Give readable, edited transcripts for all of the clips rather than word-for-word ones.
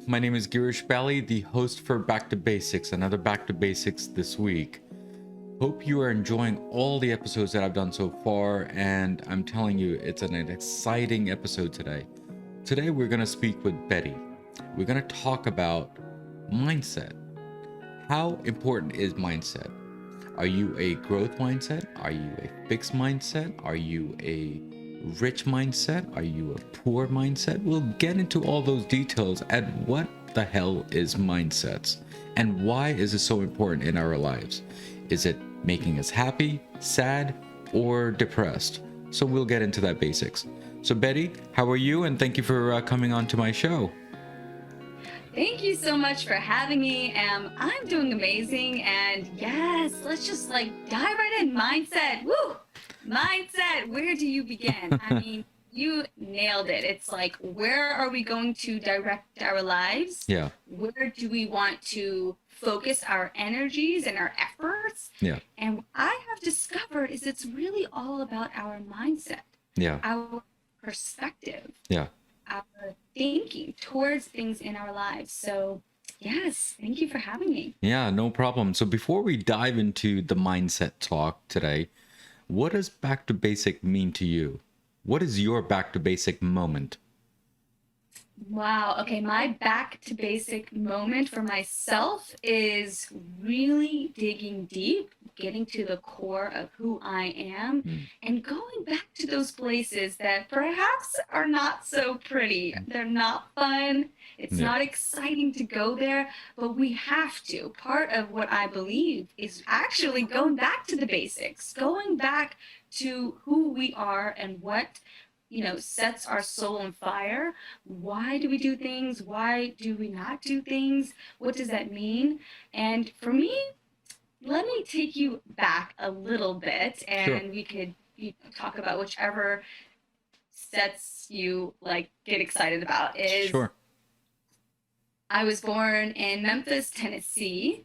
My name is Girish Bali, the host for Back to Basics, another Back to Basics this week. Hope you are enjoying all the episodes that I've done so far, and I'm telling you, it's an exciting episode today. Today, we're going to speak with Betty. We're going to talk about mindset. How important is mindset? Are you a growth mindset? Are you a fixed mindset? Are you a rich mindset? Are you a poor mindset? We'll get into all those details and what the hell is mindsets and why is it so important in our lives? Is it making us happy, sad, or depressed? So we'll get into that basics. So Betty, how are you? And thank you for coming on to my show. Thank you so much for having me. I'm doing amazing. And yes, let's just dive right in. Mindset. Woo! Mindset. Where do you begin? I mean, you nailed it. It's like, where are we going to direct our lives? Yeah. Where do we want to focus our energies and our efforts? Yeah. And what I have discovered is it's really all about our mindset. Yeah. Our perspective. Yeah. Our thinking towards things in our lives. So yes, thank you for having me. Yeah, no problem. So before we dive into the mindset talk today, what does back to basic mean to you? What is your back to basic moment? Wow. Okay. My back to basic moment for myself is really digging deep, getting to the core of who I am, and going back to those places that perhaps are not so pretty. They're not fun. It's not exciting to go there, but we have to. Part of what I believe is actually going back to the basics, going back to who we are and what sets our soul on fire. Why do we do things? Why do we not do things? What does that mean? And for me, let me take you back a little bit, and we could talk about whichever sets you get excited about. I was born in Memphis, Tennessee,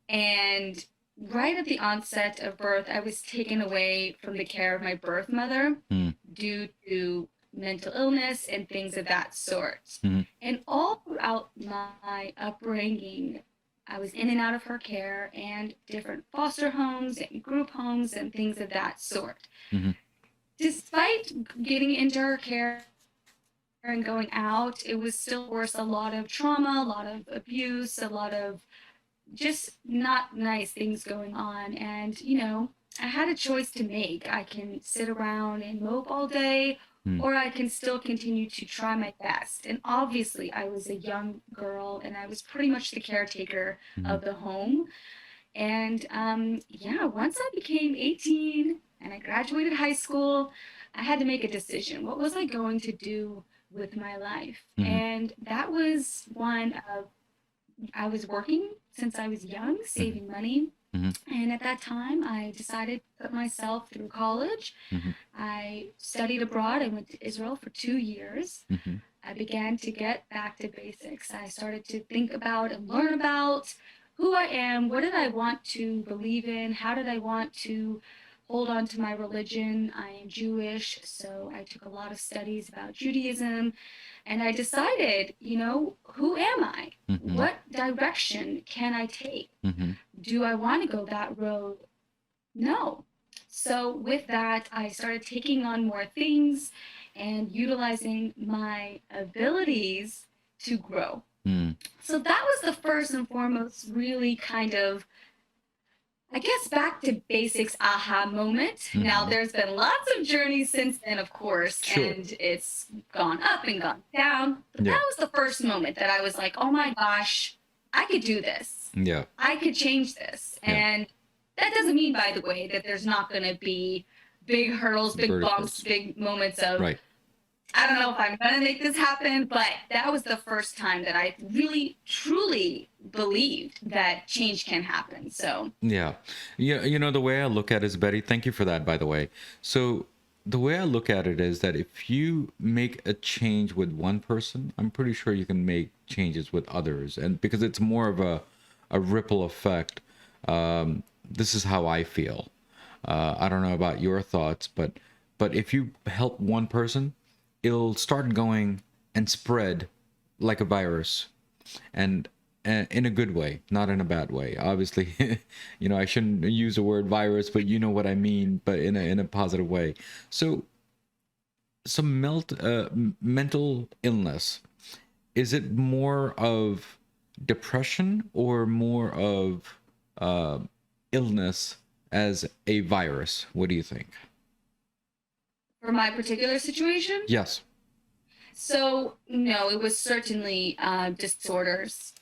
and right at the onset of birth, I was taken away from the care of my birth mother due to mental illness and things of that sort. And all throughout my upbringing, I was in and out of her care and different foster homes and group homes and things of that sort. Despite getting into her care and going out, it was still, of course, a lot of trauma, a lot of abuse, a lot of just not nice things going on. And, I had a choice to make. I can sit around and mope all day, or I can still continue to try my best. And obviously, I was a young girl, and I was pretty much the caretaker of the home. And once I became 18 and I graduated high school, I had to make a decision. What was I going to do with my life? And that was one of, I was working since I was young, saving money. And at that time, I decided to put myself through college. I studied abroad. I went to Israel for 2 years. I began to get back to basics. I started to think about and learn about who I am. What did I want to believe in? How did I want to hold on to my religion? I am Jewish, so I took a lot of studies about Judaism. And I decided, who am I? What direction can I take? Do I want to go that road? No. So with that, I started taking on more things and utilizing my abilities to grow. So that was the first and foremost really kind of, I guess, back to basics aha moment. Now, there's been lots of journeys since then, of course, and it's gone up and gone down. But that was the first moment that I was like, oh my gosh, I could do this. I could change this. And that doesn't mean, by the way, that there's not going to be big hurdles, big bumps, big moments of, I don't know if I'm going to make this happen, but that was the first time that I really, truly believed that change can happen. So, yeah. The way I look at it is, Betty, thank you for that, by the way. So the way I look at it is that if you make a change with one person, I'm pretty sure you can make changes with others. And because it's more of a ripple effect, this is how I feel. I don't know about your thoughts, but if you help one person, it'll start going and spread like a virus and in a good way, not in a bad way. Obviously, I shouldn't use the word virus, but you know what I mean, but in a positive way. So, mental illness, is it more of depression or more of uh, illness as a virus? What do you think? For my particular situation, Yes. so no, it was certainly disorders,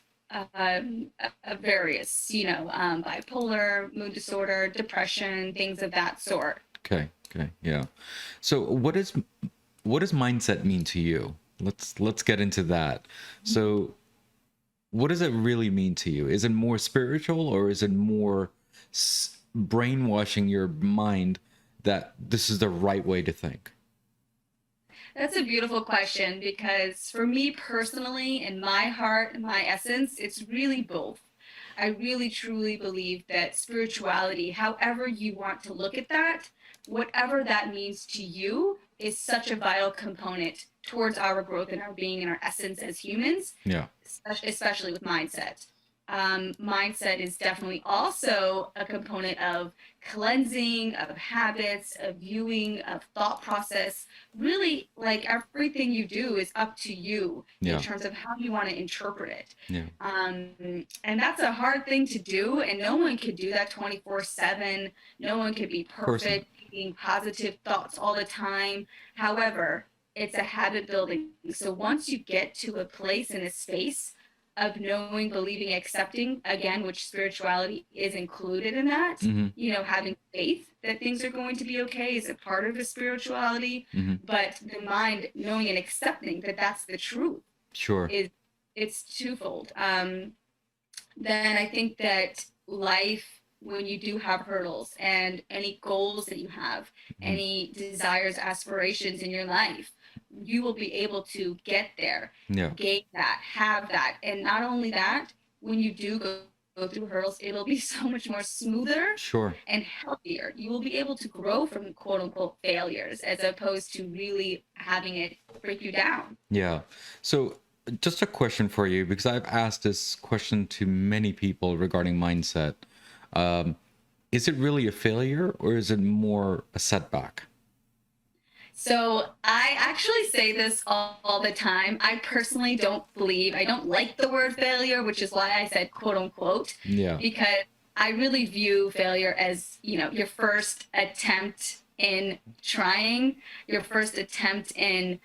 various, bipolar, mood disorder, depression, things of that sort. Okay. Okay. Yeah. So what does mindset mean to you? Let's get into that. So what does it really mean to you? Is it more spiritual, or is it more brainwashing your mind that this is the right way to think? That's a beautiful question, because for me personally, in my heart and my essence, it's really both. I really truly believe that spirituality, however you want to look at that, whatever that means to you, is such a vital component towards our growth and our being and our essence as humans, Yeah. especially with mindset. Mindset is definitely also a component of cleansing, of habits, of viewing, of thought process. Really, like everything you do is up to you in Yeah. terms of how you want to interpret it. Yeah. And that's a hard thing to do, and no one could do that 24/7. No one could be Person. perfect, thinking positive thoughts all the time. However, it's a habit building. So once you get to a place and a space of knowing, believing, accepting, again, which spirituality is included in that, Mm-hmm. having faith that things are going to be okay is a part of the spirituality, Mm-hmm. but the mind knowing and accepting that that's the truth Sure. is, it's twofold. Then I think that life, when you do have hurdles and any goals that you have, Mm-hmm. any desires, aspirations in your life, you will be able to get there, Yeah. gain that, have that. And not only that, when you do go through hurdles, it'll be so much more smoother Sure. and healthier. You will be able to grow from quote unquote failures, as opposed to really having it break you down. Yeah. So just a question for you, because I've asked this question to many people regarding mindset. Um, is it really a failure, or is it more a setback? So I actually say this all the time. I personally I don't like the word failure, which is why I said quote unquote, Yeah. because I really view failure as, your first attempt in trying, your first attempt in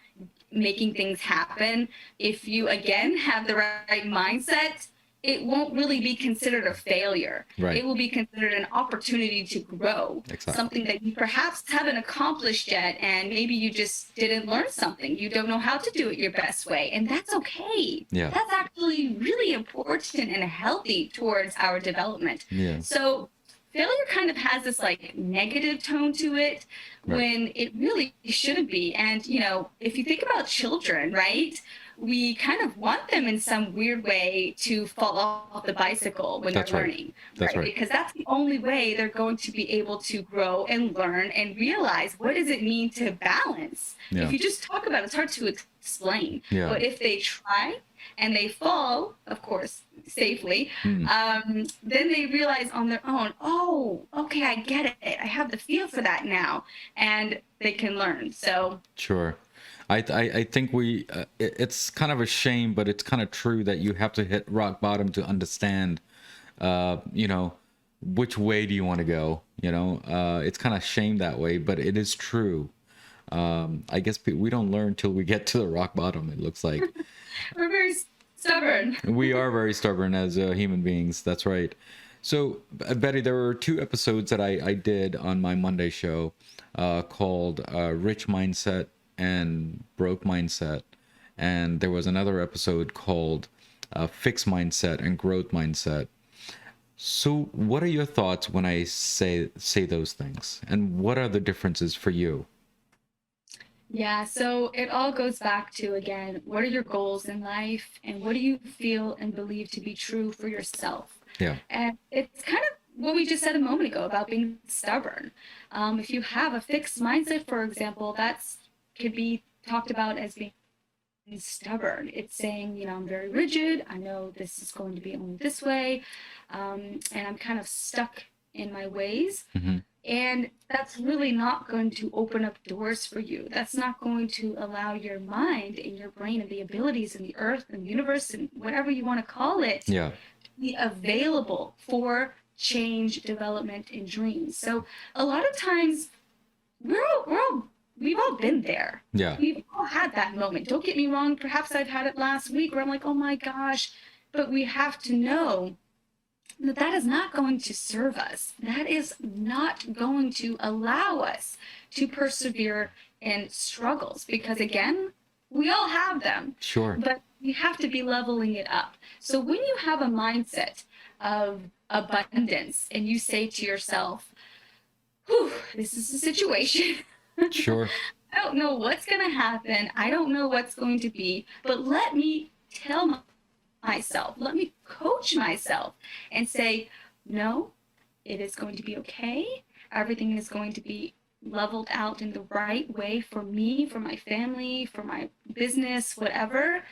making things happen. If you, again, have the right mindset, it won't really be considered a failure. Right. It will be considered an opportunity to grow, Exactly. something that you perhaps haven't accomplished yet, and maybe you just didn't learn something. You don't know how to do it your best way, and that's okay. Yeah. That's actually really important and healthy towards our development. Yeah. So failure kind of has this like negative tone to it, Right. when it really shouldn't be. And, if you think about children, right? We kind of want them in some weird way to fall off the bicycle when That's they're right. learning. That's right. Because that's the only way they're going to be able to grow and learn and realize, what does it mean to balance? Yeah. If you just talk about it, it's hard to explain. Yeah. But if they try and they fall, of course, safely, then they realize on their own, oh, okay, I get it. I have the feel for that now. And they can learn. So Sure. I think it's kind of a shame, but it's kind of true that you have to hit rock bottom to understand, which way do you want to go? It's kind of shame that way, but it is true. I guess we don't learn till we get to the rock bottom, it looks like. we're very stubborn. We are very stubborn as human beings. That's right. So, Betty, there were 2 episodes that I did on my Monday show called Rich Mindset and Broke Mindset. And there was another episode called Fixed Mindset and Growth Mindset. So what are your thoughts when I say those things? And what are the differences for you? Yeah, so it all goes back to, again, what are your goals in life, and what do you feel and believe to be true for yourself? Yeah. And it's kind of what we just said a moment ago about being stubborn. If you have a fixed mindset, for example, that's could be talked about as being stubborn. It's saying, I'm very rigid. I know this is going to be only this way. And I'm kind of stuck in my ways. Mm-hmm. And that's really not going to open up doors for you. That's not going to allow your mind and your brain and the abilities in the earth and the universe and whatever you want to call it Yeah. be available for change, development, and dreams. So a lot of times we've all been there. Yeah. We've all had that moment. Don't get me wrong. Perhaps I've had it last week where I'm like, oh my gosh, but we have to know that that is not going to serve us. That is not going to allow us to persevere in struggles because, again, we all have them. Sure. But we have to be leveling it up. So when you have a mindset of abundance and you say to yourself, whew, this is a situation. Sure. I don't know what's going to happen. I don't know what's going to be, but let me tell myself, let me coach myself and say, no, it is going to be okay. Everything is going to be leveled out in the right way for me, for my family, for my business, whatever.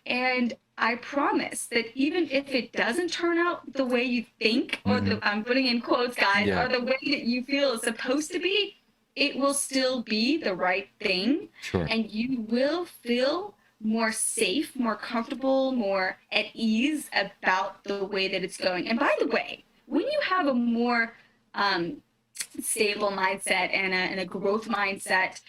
And I promise that even if it doesn't turn out the way you think, or I'm putting in quotes, guys, or the way that you feel it's supposed to be, it will still be the right thing. Sure. And you will feel more safe, more comfortable, more at ease about the way that it's going. And by the way, when you have a more stable mindset and a growth mindset,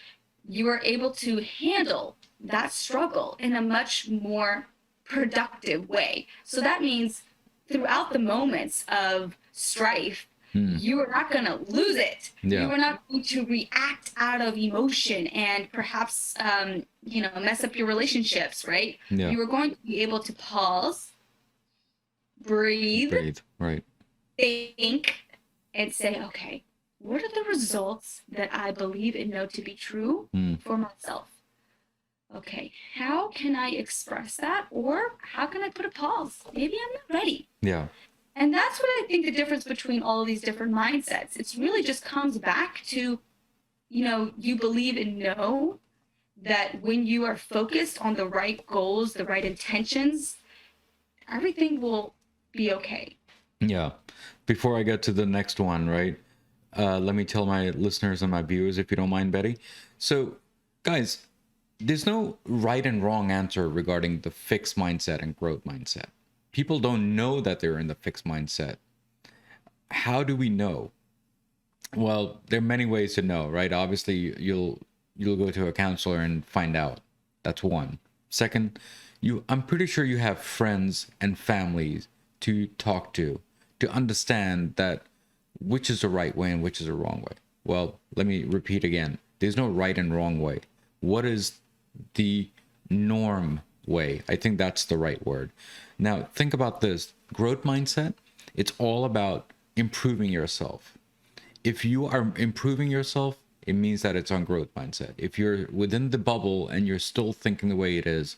you are able to handle that struggle in a much more productive way. So that means throughout the moments of strife, you are not going to lose it. Yeah. You are not going to react out of emotion and perhaps, mess up your relationships, right? Yeah. You are going to be able to pause, breathe, right. think, and say, okay, what are the results that I believe and know to be true for myself? Okay, how can I express that? Or how can I put a pause? Maybe I'm not ready. Yeah. And that's what I think the difference between all of these different mindsets. It's really just comes back to, you believe and know that when you are focused on the right goals, the right intentions, everything will be okay. Yeah. Before I get to the next one, right? Let me tell my listeners and my viewers, if you don't mind, Betty. So, guys, there's no right and wrong answer regarding the fixed mindset and growth mindset. People don't know that they're in the fixed mindset. How do we know? Well, there are many ways to know, right? Obviously, you'll go to a counselor and find out. That's one. Second, I'm pretty sure you have friends and families to talk to understand that which is the right way and which is the wrong way. Well, let me repeat again. There's no right and wrong way. What is the norm way? I think that's the right word. Now, think about this. Growth mindset, it's all about improving yourself. If you are improving yourself, it means that it's on growth mindset. If you're within the bubble and you're still thinking the way it is,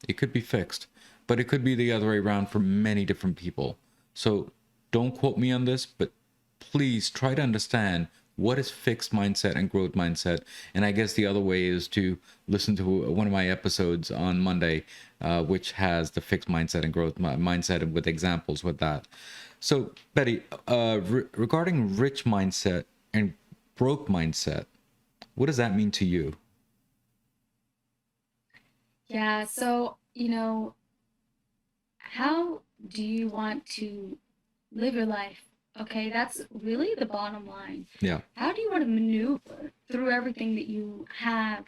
it could be fixed. But it could be the other way around for many different people. So don't quote me on this, but please try to understand what is fixed mindset and growth mindset. And I guess the other way is to listen to one of my episodes on Monday, which has the fixed mindset and growth mindset with examples with that. So, Betty, regarding rich mindset and broke mindset, what does that mean to you? Yeah, so, how do you want to live your life? Okay, that's really the bottom line. Yeah. How do you want to maneuver through everything that you have?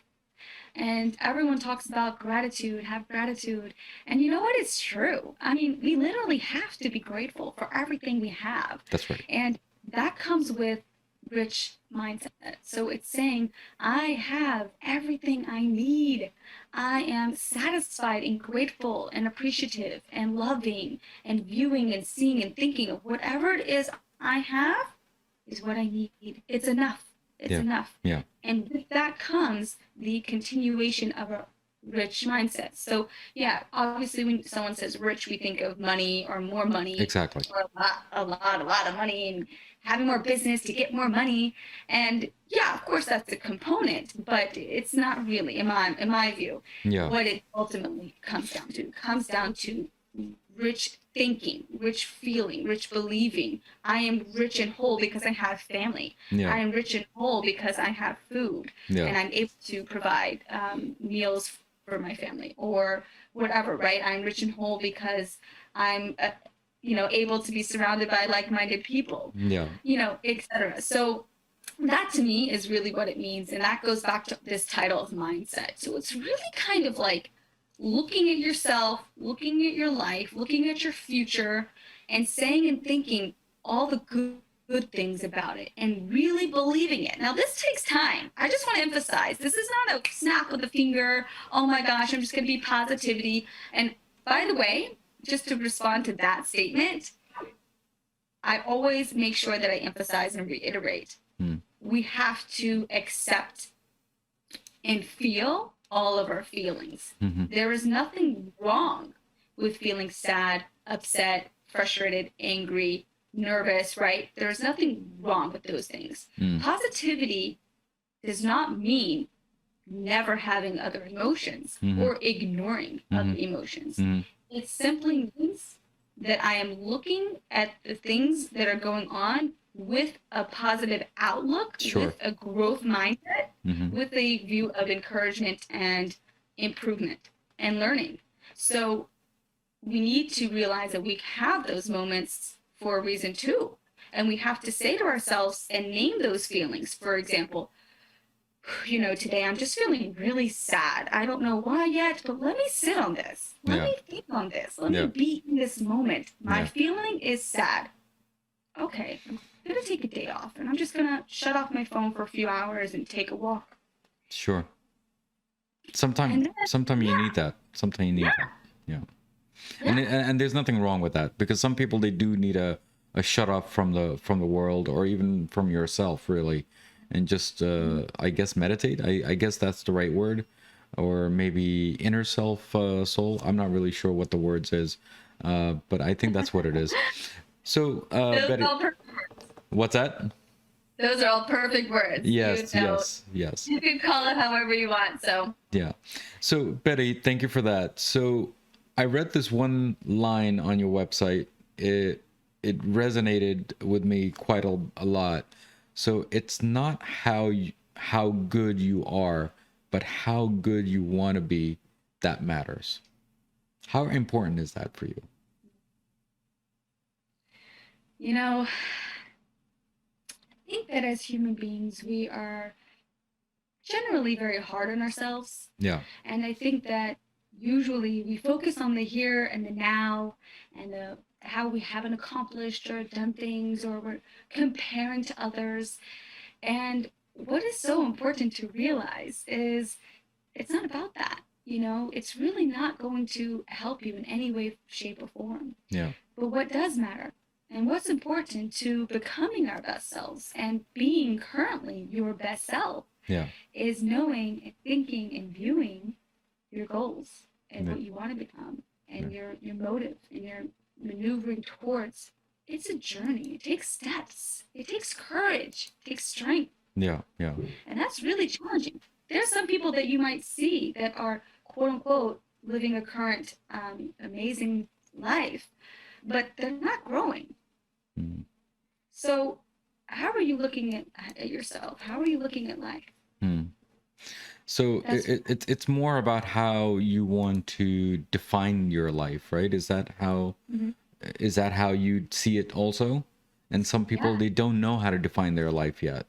And everyone talks about gratitude, have gratitude. And you know what? It's true. I mean, we literally have to be grateful for everything we have. That's right. And that comes with rich mindset. So it's saying, I have everything I need. I am satisfied and grateful and appreciative and loving and viewing and seeing and thinking of whatever it is I have is what I need. It's enough. It's enough. Yeah. And with that comes the continuation of a rich mindset. So yeah, obviously when someone says rich, we think of money or more money. Exactly. Or a lot of money. And having more business to get more money. And yeah, of course that's a component, but it's not really, in my view, Yeah. what it ultimately comes down to. It comes down to rich thinking, rich feeling, rich believing. I am rich and whole because I have family. Yeah. I am rich and whole because I have food, Yeah. and I'm able to provide meals for my family or whatever, right? I'm rich and whole because I'm, able to be surrounded by like-minded people, Yeah. etc. So that to me is really what it means. And that goes back to this title of mindset. So it's really kind of like looking at yourself, looking at your life, looking at your future, and saying and thinking all the good things about it and really believing it. Now, this takes time. I just want to emphasize this is not a snap of the finger. Oh my gosh, I'm just going to be positivity. And by the way, just to respond to that statement, I always make sure that I emphasize and reiterate. We have to accept and feel all of our feelings. There is nothing wrong with feeling sad, upset, frustrated, angry, nervous, right? There's nothing wrong with those things. Positivity does not mean never having other emotions or ignoring other emotions. It simply means that I am looking at the things that are going on with a positive outlook, with a growth mindset, with a view of encouragement and improvement and learning. So we need to realize that we have those moments for a reason too. And we have to say to ourselves and name those feelings. For example, today I'm just feeling really sad. I don't know why yet, but let me sit on this. Let me think on this. Let me be in this moment. My feeling is sad. Okay, I'm going to take a day off and I'm just going to shut off my phone for a few hours and take a walk. Sure. Sometimes you need that. Sometimes you need that. Yeah. And there's nothing wrong with that, because some people, they do need a shut off from the world, or even from yourself, really, and just I guess meditate. I guess that's the right word, or maybe inner self, soul. I'm not really sure what the words is, but I think that's what it is. So Betty, what's that? Those are all perfect words. Yes, yes. You can call it however you want. So yeah. So Betty, thank you for that. So I read this one line on your website. It resonated with me quite a lot. So it's not how good you are, but how good you want to be that matters. How important is that for you? I think that as human beings, we are generally very hard on ourselves. Yeah. And I think that usually we focus on the here and the now and how we haven't accomplished or done things, or we're comparing to others. And what is so important to realize is it's not about that. It's really not going to help you in any way, shape, or form. Yeah. But what does matter, and what's important to becoming our best selves and being currently your best self, is knowing and thinking and viewing your goals and what you want to become, and your motive, and your maneuvering towards. It's a journey. It takes steps. It takes courage. It takes strength. Yeah. And that's really challenging. There's some people that you might see that are, quote unquote, living a current amazing life, but they're not growing. So how are you looking at yourself? How are you looking at life? So it's more about how you want to define your life, right? Is that how you see it also? And some people, they don't know how to define their life yet.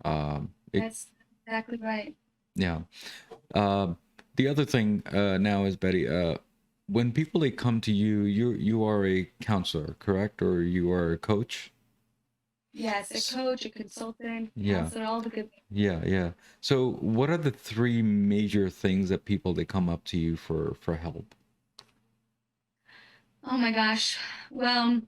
That's exactly right. Yeah. The other thing now is, Betty, when people, they come to you, you are a counselor, correct? Or you are a coach? Yes, a coach, a consultant, counselor, all the good things. Yeah. So what are the three major things that people, they come up to you for help? Oh my gosh. Well,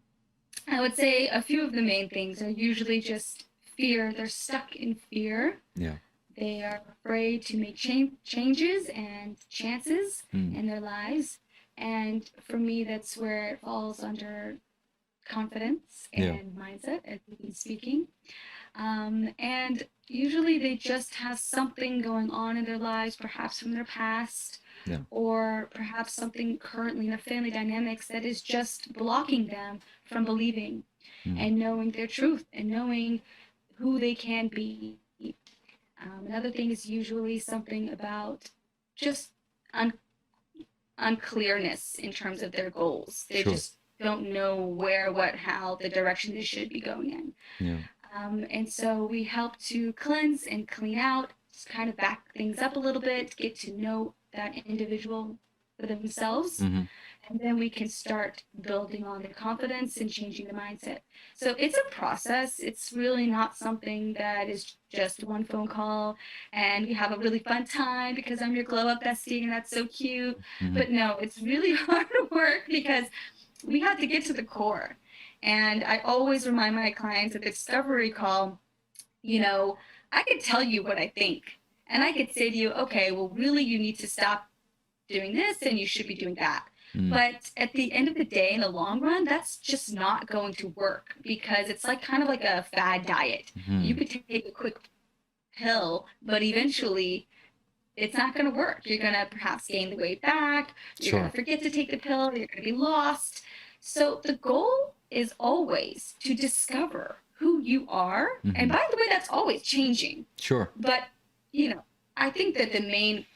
I would say a few of the main things are usually just fear. They're stuck in fear. Yeah. They are afraid to make changes and chances in their lives. And for me, that's where it falls under confidence Yeah. and mindset, as we've been speaking. And usually they just have something going on in their lives, perhaps from their past, Yeah. or perhaps something currently in their family dynamics that is just blocking them from believing Mm. and knowing their truth and knowing who they can be. Another thing is usually something about just un- unclearness in terms of their goals. They Sure. just don't know where, what, how, the direction they should be going in. Yeah. And so we help to cleanse and clean out, just kind of back things up a little bit, get to know that individual for themselves. Mm-hmm. And then we can start building on the confidence and changing the mindset. So it's a process. It's really not something that is just one phone call and we have a really fun time because I'm your glow up bestie and that's so cute. Mm-hmm. But no, it's really hard work because we have to get to the core. And I always remind my clients at the discovery call, I could tell you what I think. And I could say to you, okay, well, really, you need to stop doing this and you should be doing that. Mm. But at the end of the day, in the long run, that's just not going to work because it's like kind of like a fad diet. Mm-hmm. You could take a quick pill, but eventually it's not going to work. You're going to perhaps gain the weight back. You're Sure. going to forget to take the pill. You're going to be lost. So the goal is always to discover who you are. Mm-hmm. And by the way, that's always changing. Sure. But, I think that the main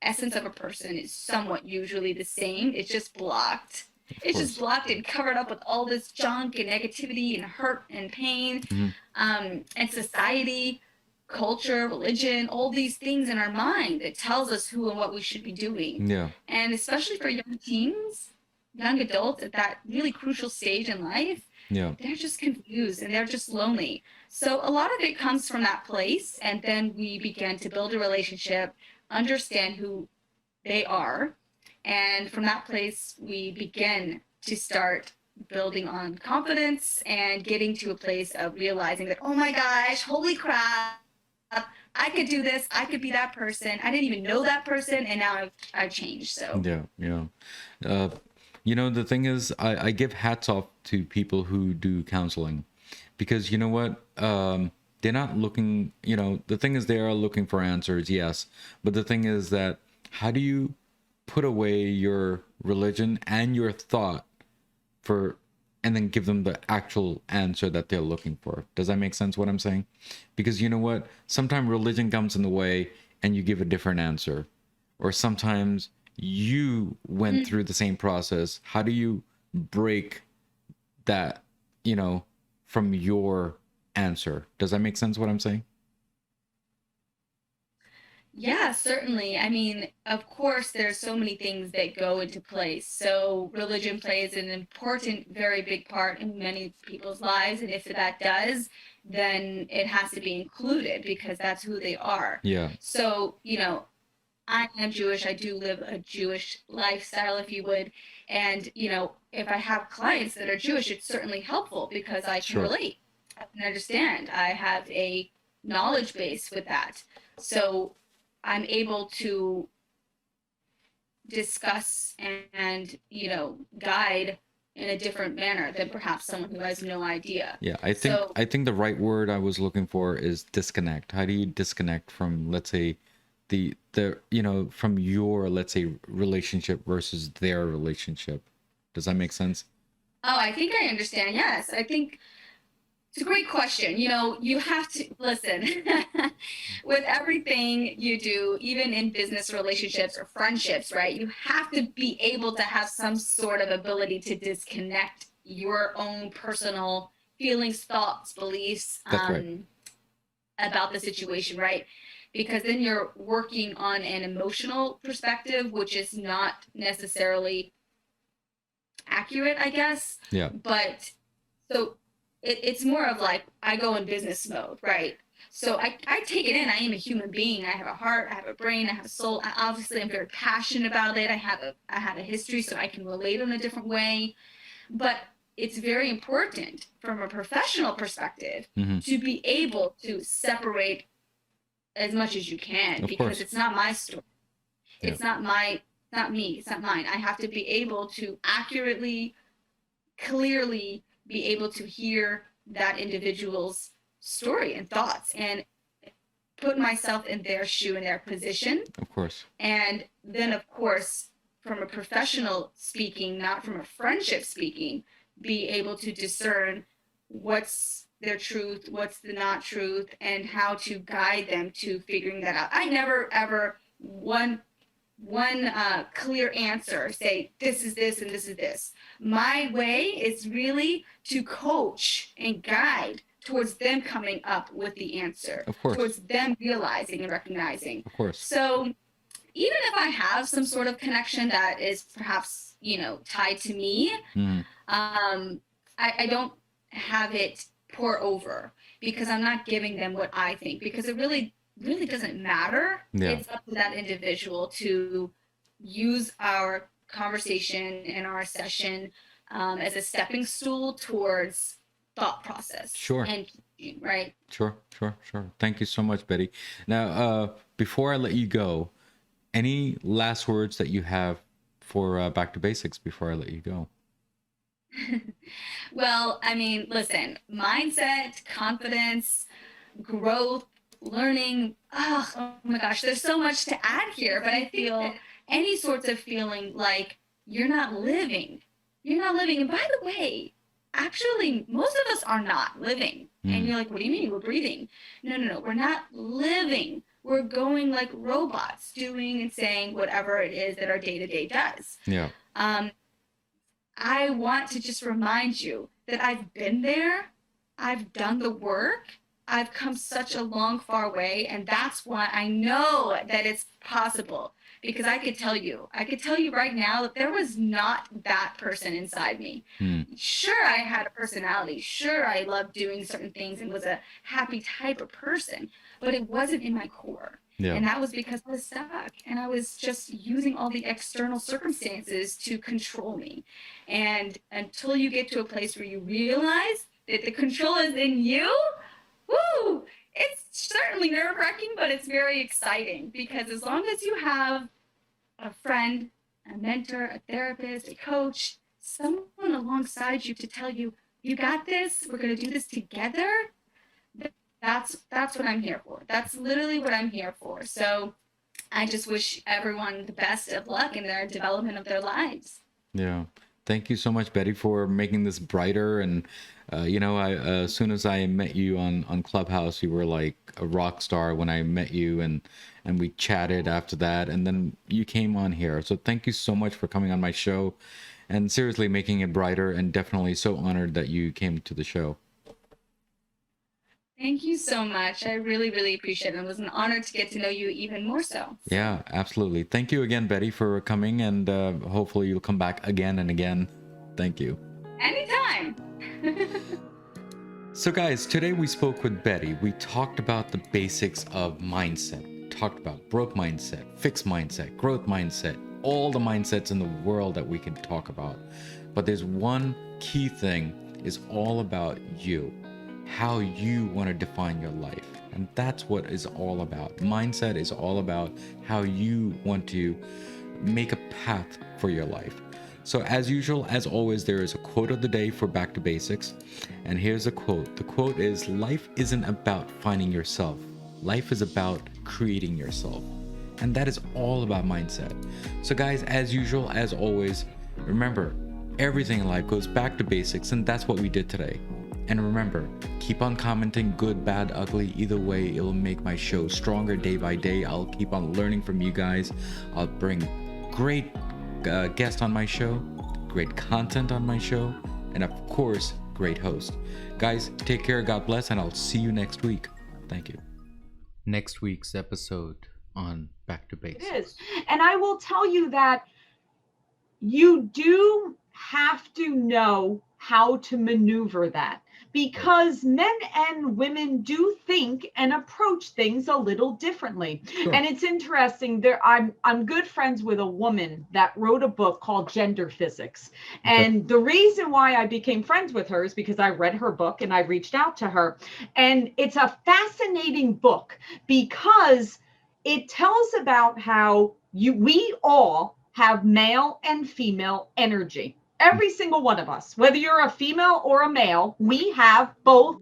essence of a person is somewhat usually the same. It's just blocked. It's just blocked and covered up with all this junk and negativity and hurt and pain, and society, culture, religion, all these things in our mind that tells us who and what we should be doing. Yeah. And especially for young teens, young adults at that really crucial stage in life, Yeah. they're just confused and they're just lonely. So a lot of it comes from that place, and then we begin to build a relationship, understand who they are, and from that place we begin to start building on confidence and getting to a place of realizing that, oh my gosh, holy crap, I could do this, I could be that person, I didn't even know that person, and now I've changed. So Yeah. The thing is, I give hats off to people who do counseling, because you know what, they're not looking, the thing is they are looking for answers, yes, but the thing is that how do you put away your religion and your thought and then give them the actual answer that they're looking for? Does that make sense what I'm saying? Because you know what, sometimes religion comes in the way and you give a different answer, or sometimes you went through the same process. How do you break that, from your answer? Does that make sense what I'm saying? yeah, certainly. I mean, of course, there's so many things that go into place. So religion plays an important, very big part in many people's lives. And if that does, then it has to be included because that's who they are. Yeah. So, I am Jewish. I do live a Jewish lifestyle, if you would. And, if I have clients that are Jewish, it's certainly helpful because I can Sure. relate. I can understand. I have a knowledge base with that. So I'm able to discuss and guide in a different manner than perhaps someone who has no idea. Yeah, I think the right word I was looking for is disconnect. How do you disconnect from, let's say, the from your, let's say, relationship versus their relationship? Does that make sense? Oh, I think I understand. Yes, I think it's a great question. You have to listen. With everything you do, even in business relationships or friendships, right? You have to be able to have some sort of ability to disconnect your own personal feelings, thoughts, beliefs That's right. about the situation, right? Because then you're working on an emotional perspective, which is not necessarily accurate, I guess. Yeah. But so it's more of like I go in business mode, right? So I take it in. I am a human being. I have a heart. I have a brain. I have a soul. Obviously, I'm very passionate about it. I have a history, so I can relate in a different way. But it's very important from a professional perspective to be able to separate as much as you can, Of because course. it's not my story. Yeah. It's not me. It's not mine. I have to be able to accurately, clearly be able to hear that individual's story and thoughts and put myself in their shoe, in their position. Of course. And then, of course, from a professional speaking, not from a friendship speaking, be able to discern what's their truth, what's the not truth, and how to guide them to figuring that out. I never ever one clear answer say this is this and this is this. My way is really to coach and guide towards them coming up with the answer, Of course. towards them realizing and recognizing. Of course. So even if I have some sort of connection that is perhaps, tied to me, I don't have it pour over because I'm not giving them what I think, because it really doesn't matter. Yeah. It's up to that individual to use our conversation and our session as a stepping stool towards thought process. Sure. And right. Sure. Thank you so much, Betty. Now, before I let you go, any last words that you have for Back to Basics before I let you go? Well, I mean, listen, mindset, confidence, growth, learning. Oh my gosh, there's so much to add here, but I feel any sorts of feeling like you're not living. And by the way, actually, most of us are not living. And you're like, what do you mean? We're breathing. No. We're not living. We're going like robots, doing and saying whatever it is that our day-to-day does. Yeah. I want to just remind you that I've been there. I've done the work. I've come such a long, far way. And that's why I know that it's possible. Because I could tell you right now that there was not that person inside me. Sure, I had a personality. Sure, I loved doing certain things and was a happy type of person. But it wasn't in my core. Yeah. And that was because I was stuck. And I was just using all the external circumstances to control me. And until you get to a place where you realize that the control is in you, woo! It's certainly nerve-wracking, but it's very exciting, because as long as you have a friend, a mentor, a therapist, a coach, someone alongside you to tell you, you got this, we're going to do this together, that's what I'm here for. That's literally what I'm here for. So I just wish everyone the best of luck in their development of their lives. Yeah. Thank you so much, Betty, for making this brighter. And, as soon as I met you on Clubhouse, you were like a rock star when I met you, and we chatted after that. And then you came on here. So thank you so much for coming on my show and seriously making it brighter, and definitely so honored that you came to the show. Thank you so much. I really, really appreciate it. It was an honor to get to know you even more so. Yeah, absolutely. Thank you again, Betty, for coming, and hopefully you'll come back again and again. Thank you. Anytime. So guys, today we spoke with Betty. We talked about the basics of mindset. We talked about broke mindset, fixed mindset, growth mindset, all the mindsets in the world that we can talk about. But there's one key thing, is all about you. How you want to define your life. And that's what it's all about. Mindset is all about how you want to make a path for your life. So as usual, as always, there is a quote of the day for Back to Basics. And here's a quote. The quote is, life isn't about finding yourself. Life is about creating yourself. And that is all about mindset. So guys, as usual, as always, remember, everything in life goes back to basics, and that's what we did today. And remember, keep on commenting, good, bad, ugly. Either way, it will make my show stronger day by day. I'll keep on learning from you guys. I'll bring great guests on my show, great content on my show, and of course, great host. Guys, take care, God bless, and I'll see you next week. Thank you. Next week's episode on Back to Basics. It is. And I will tell you that you do have to know how to maneuver that, because men and women do think and approach things a little differently. Sure. And it's interesting. I'm good friends with a woman that wrote a book called Gender Physics. And the reason why I became friends with her is because I read her book and I reached out to her. And it's a fascinating book because it tells about how we all have male and female energy. Every single one of us, whether you're a female or a male, we have both